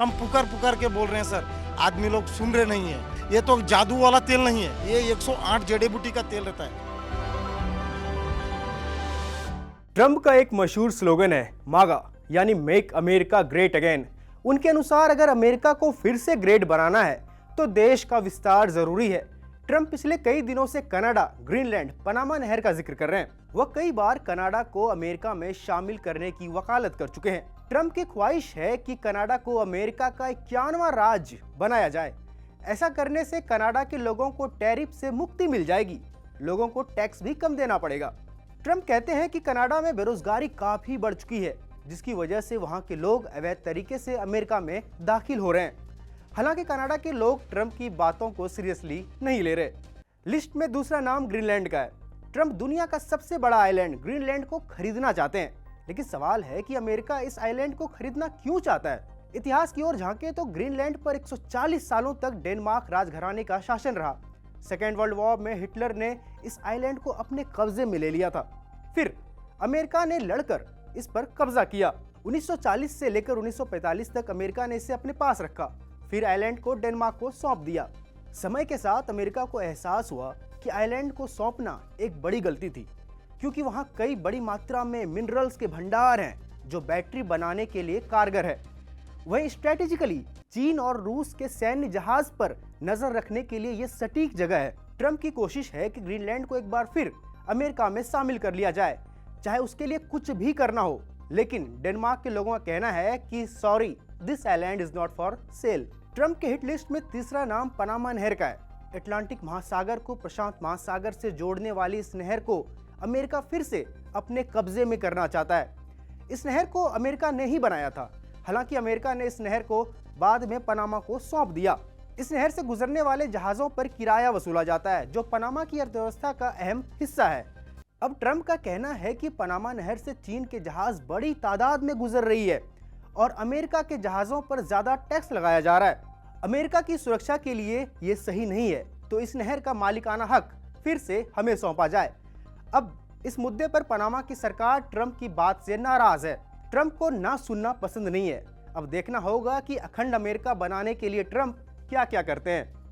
हम पुकार पुकार के बोल रहे हैं सर, आदमी लोग सुन रहे नहीं है। ये तो जादू वाला तेल नहीं है, ये 108 जड़ी बूटी का तेल रहता है। ट्रंप का एक मशहूर स्लोगन है मागा, यानी मेक अमेरिका ग्रेट अगेन। उनके अनुसार अगर अमेरिका को फिर से ग्रेट बनाना है तो देश का विस्तार जरूरी है। ट्रंप पिछले कई दिनों से कनाडा, ग्रीनलैंड, पनामा नहर का जिक्र कर रहे हैं। वह कई बार कनाडा को अमेरिका में शामिल करने की वकालत कर चुके हैं। ट्रंप की ख्वाहिश है कि कनाडा को अमेरिका का 51वां राज्य बनाया जाए। ऐसा करने से कनाडा के लोगों को टैरिफ से मुक्ति मिल जाएगी, लोगों को टैक्स भी कम देना पड़ेगा। ट्रंप कहते हैं कि कनाडा में बेरोजगारी काफी बढ़ चुकी है, जिसकी वजह से वहां के लोग अवैध तरीके से अमेरिका में दाखिल हो रहे हैं। हालांकि कनाडा के लोग ट्रंप की बातों को सीरियसली नहीं ले रहे। लिस्ट में दूसरा नाम ग्रीनलैंड का है। ट्रंप दुनिया का सबसे बड़ा आइलैंड ग्रीनलैंड को खरीदना चाहते हैं, लेकिन सवाल है कि अमेरिका इस आइलैंड को खरीदना क्यों चाहता है। इतिहास की ओर झांके तो ग्रीनलैंड पर 140 सालों तक डेनमार्क राजघराने का शासन रहा। सेकेंड वर्ल्ड वॉर में हिटलर ने इस आइलैंड को अपने कब्जे में ले लिया था। फिर अमेरिका ने लड़कर इस पर कब्जा किया। 1940 से लेकर 1945 तक अमेरिका ने इसे अपने पास रखा। फिर आइलैंड को डेनमार्क को सौंप दिया। समय के साथ अमेरिका को एहसास हुआ कि आइलैंड को सौंपना एक बड़ी गलती थी, क्योंकि वहां कई बड़ी मात्रा में मिनरल्स के भंडार हैं जो बैटरी बनाने के लिए कारगर है। वहीं स्ट्रेटेजिकली चीन और रूस के सैन्य जहाज पर नजर रखने के लिए यह सटीक जगह है। ट्रंप की कोशिश है कि ग्रीनलैंड को एक बार फिर अमेरिका में शामिल कर लिया जाए, चाहे उसके लिए कुछ भी करना हो। लेकिन डेनमार्क के लोगों का कहना है कि sorry, this island is not for sale. Trump के हिट लिस्ट में तीसरा नाम पनामा नहर का है। अटलांटिक महासागर को प्रशांत महासागर से जोड़ने वाली इस नहर को अमेरिका फिर से अपने कब्जे में करना चाहता है। इस नहर को अमेरिका ने ही बनाया था। हालांकि अमेरिका ने इस नहर को बाद में पनामा को सौंप दिया। इस नहर से गुजरने वाले जहाजों पर किराया वसूला जाता है, जो पनामा की अर्थव्यवस्था का अहम हिस्सा है। अब ट्रंप का कहना है कि पनामा नहर से चीन के जहाज बड़ी तादाद में गुजर रही है और अमेरिका के जहाजों पर ज्यादा टैक्स लगाया जा रहा है। अमेरिका की सुरक्षा के लिए ये सही नहीं है, तो इस नहर का मालिकाना हक फिर से हमें सौंपा जाए। अब इस मुद्दे पर पनामा की सरकार ट्रंप की बात से नाराज है। ट्रंप को ना सुनना पसंद नहीं है। अब देखना होगा कि अखंड अमेरिका बनाने के लिए ट्रंप क्या क्या करते हैं।